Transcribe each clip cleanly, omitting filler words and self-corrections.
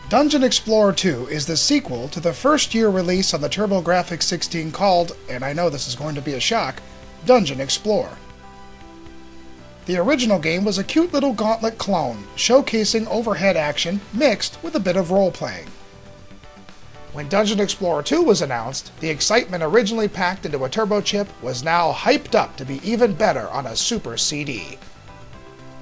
Dungeon Explorer 2 is the sequel to the first-year release on the TurboGrafx-16 called, and I know this is going to be a shock, Dungeon Explorer. The original game was a cute little gauntlet clone, showcasing overhead action mixed with a bit of role-playing. When Dungeon Explorer 2 was announced, the excitement originally packed into a turbo chip was now hyped up to be even better on a Super CD.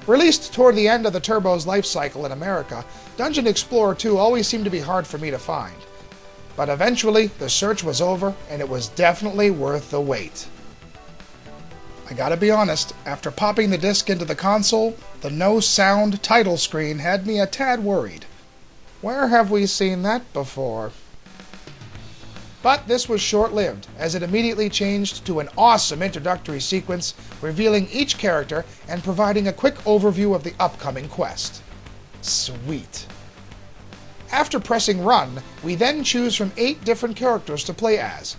Released toward the end of the Turbo's life cycle in America, Dungeon Explorer 2 always seemed to be hard for me to find. But eventually, the search was over, and it was definitely worth the wait. I gotta be honest, after popping the disc into the console, the no-sound title screen had me a tad worried. Where have we seen that before? But this was short-lived, as it immediately changed to an awesome introductory sequence revealing each character and providing a quick overview of the upcoming quest. Sweet. After pressing run, we then choose from 8 different characters to play as.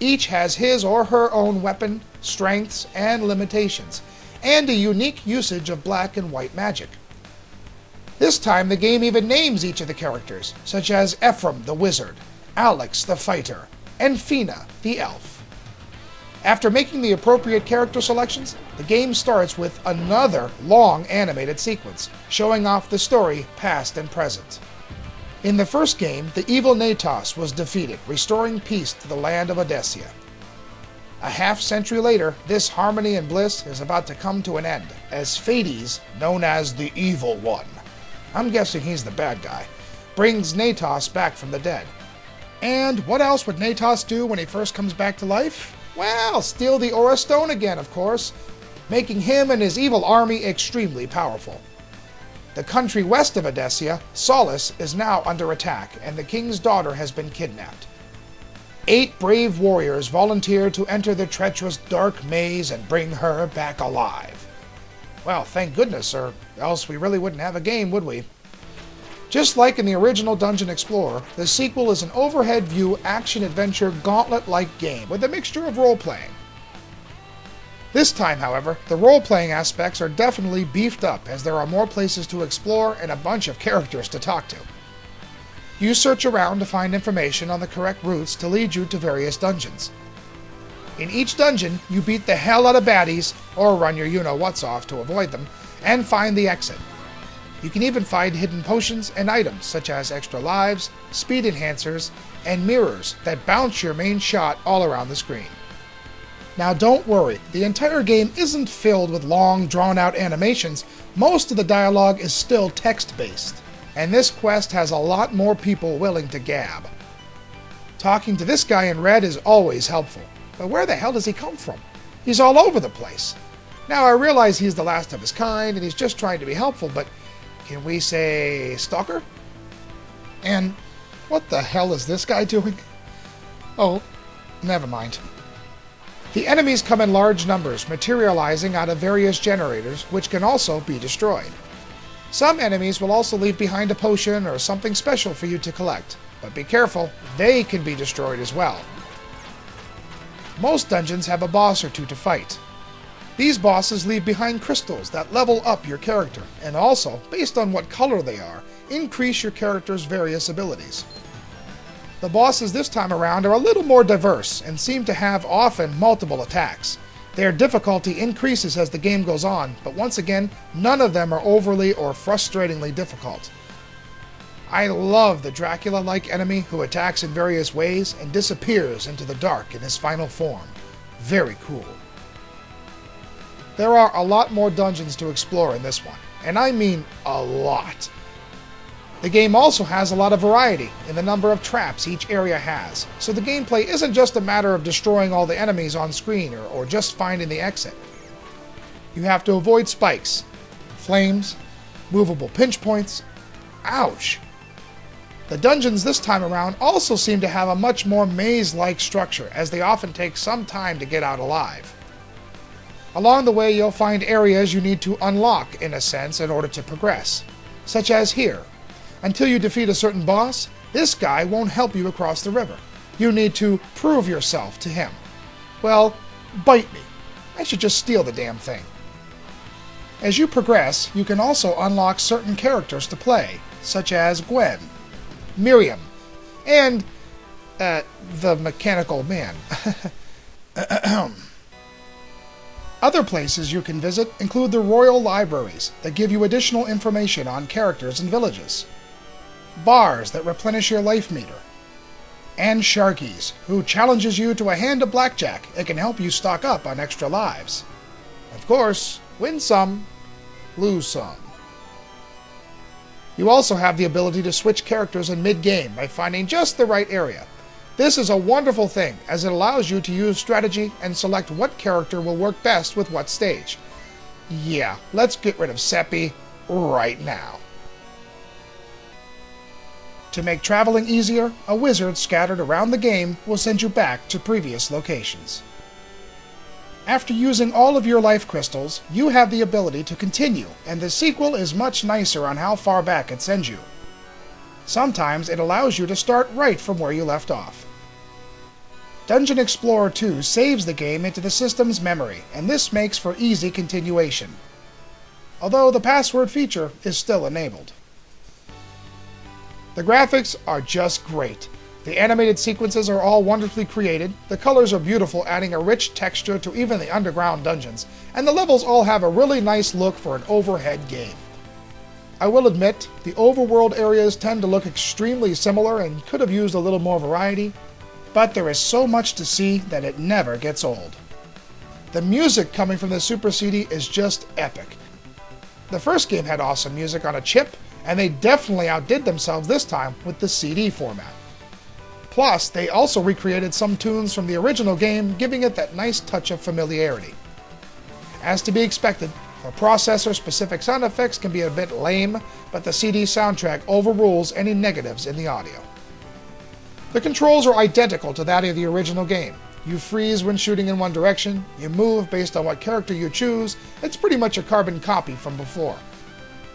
Each has his or her own weapon, strengths, and limitations, and a unique usage of black and white magic. This time the game even names each of the characters, such as Ephraim the Wizard, Alex the Fighter, and Fina the Elf. After making the appropriate character selections, the game starts with another long animated sequence, showing off the story past and present. In the first game, the evil Natos was defeated, restoring peace to the land of Odessia. A half-century later, this harmony and bliss is about to come to an end, as Phades, known as the Evil One, I'm guessing he's the bad guy, brings Natos back from the dead. And what else would Natos do when he first comes back to life? Well, steal the Aura Stone again, of course, making him and his evil army extremely powerful. The country west of Odessia, Solace, is now under attack, and the king's daughter has been kidnapped. 8 brave warriors volunteer to enter the treacherous dark maze and bring her back alive. Well, thank goodness, or else we really wouldn't have a game, would we? Just like in the original Dungeon Explorer, the sequel is an overhead view action-adventure gauntlet-like game with a mixture of role-playing. This time, however, the role-playing aspects are definitely beefed up as there are more places to explore and a bunch of characters to talk to. You search around to find information on the correct routes to lead you to various dungeons. In each dungeon, you beat the hell out of baddies, or run your you-know-whats off to avoid them, and find the exit. You can even find hidden potions and items such as extra lives, speed enhancers, and mirrors that bounce your main shot all around the screen. Now don't worry, the entire game isn't filled with long, drawn-out animations. Most of the dialogue is still text-based, and this quest has a lot more people willing to gab. Talking to this guy in red is always helpful, but where the hell does he come from? He's all over the place. Now I realize he's the last of his kind and he's just trying to be helpful, but can we say stalker? And what the hell is this guy doing? Oh, never mind. The enemies come in large numbers, materializing out of various generators, which can also be destroyed. Some enemies will also leave behind a potion or something special for you to collect, but be careful, they can be destroyed as well. Most dungeons have a boss or two to fight. These bosses leave behind crystals that level up your character, and also, based on what color they are, increase your character's various abilities. The bosses this time around are a little more diverse and seem to have often multiple attacks. Their difficulty increases as the game goes on, but once again, none of them are overly or frustratingly difficult. I love the Dracula-like enemy who attacks in various ways and disappears into the dark in his final form. Very cool. There are a lot more dungeons to explore in this one, and I mean a lot. The game also has a lot of variety in the number of traps each area has, so the gameplay isn't just a matter of destroying all the enemies on screen or just finding the exit. You have to avoid spikes, flames, movable pinch points. Ouch! The dungeons this time around also seem to have a much more maze-like structure, as they often take some time to get out alive. Along the way, you'll find areas you need to unlock, in a sense, in order to progress, such as here. Until you defeat a certain boss, this guy won't help you across the river. You need to prove yourself to him. Well, bite me. I should just steal the damn thing. As you progress, you can also unlock certain characters to play, such as Gwen, Miriam, and the Mechanical Man. Other places you can visit include the royal libraries that give you additional information on characters and villages, bars that replenish your life meter, and Sharkies, who challenges you to a hand of blackjack and can help you stock up on extra lives. Of course, win some, lose some. You also have the ability to switch characters in mid-game by finding just the right area. This is a wonderful thing, as it allows you to use strategy and select what character will work best with what stage. Yeah, let's get rid of Seppi right now. To make traveling easier, a wizard scattered around the game will send you back to previous locations. After using all of your life crystals, you have the ability to continue, and the sequel is much nicer on how far back it sends you. Sometimes it allows you to start right from where you left off. Dungeon Explorer 2 saves the game into the system's memory, and this makes for easy continuation, although the password feature is still enabled. The graphics are just great. The animated sequences are all wonderfully created, the colors are beautiful, adding a rich texture to even the underground dungeons, and the levels all have a really nice look for an overhead game. I will admit, the overworld areas tend to look extremely similar and could have used a little more variety, but there is so much to see that it never gets old. The music coming from the Super CD is just epic. The first game had awesome music on a chip, and they definitely outdid themselves this time with the CD format. Plus, they also recreated some tunes from the original game, giving it that nice touch of familiarity. As to be expected, the processor-specific sound effects can be a bit lame, but the CD soundtrack overrules any negatives in the audio. The controls are identical to that of the original game. You freeze when shooting in one direction, you move based on what character you choose. It's pretty much a carbon copy from before.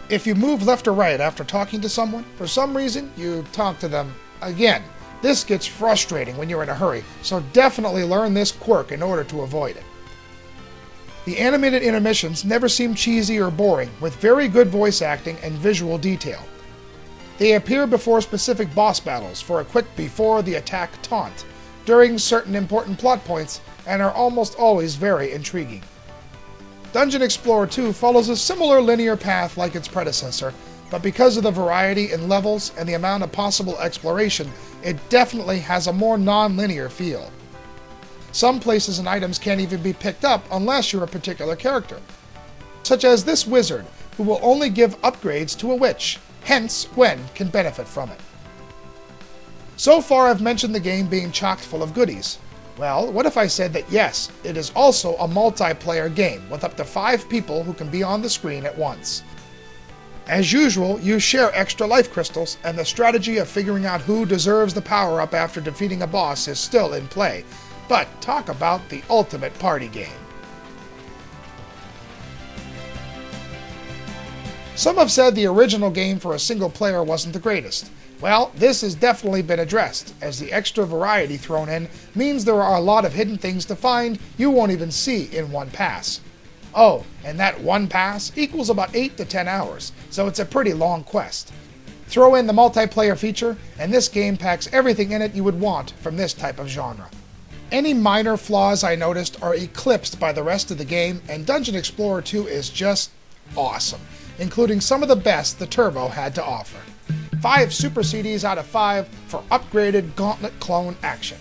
If you move left or right after talking to someone, for some reason you talk to them again. This gets frustrating when you're in a hurry, so definitely learn this quirk in order to avoid it. The animated intermissions never seem cheesy or boring, with very good voice acting and visual detail. They appear before specific boss battles for a quick before the attack taunt, during certain important plot points, and are almost always very intriguing. Dungeon Explorer 2 follows a similar linear path like its predecessor, but because of the variety in levels and the amount of possible exploration, it definitely has a more non-linear feel. Some places and items can't even be picked up unless you're a particular character, such as this wizard, who will only give upgrades to a witch, hence Gwen can benefit from it. So far I've mentioned the game being chock full of goodies. Well, what if I said that yes, it is also a multiplayer game with up to 5 people who can be on the screen at once. As usual, you share extra life crystals, and the strategy of figuring out who deserves the power-up after defeating a boss is still in play. But talk about the ultimate party game. Some have said the original game for a single player wasn't the greatest. Well, this has definitely been addressed, as the extra variety thrown in means there are a lot of hidden things to find you won't even see in one pass. Oh, and that one pass equals about 8 to 10 hours, so it's a pretty long quest. Throw in the multiplayer feature, and this game packs everything in it you would want from this type of genre. Any minor flaws I noticed are eclipsed by the rest of the game, and Dungeon Explorer 2 is just awesome, including some of the best the Turbo had to offer. 5 Super CDs out of 5 for upgraded Gauntlet clone action.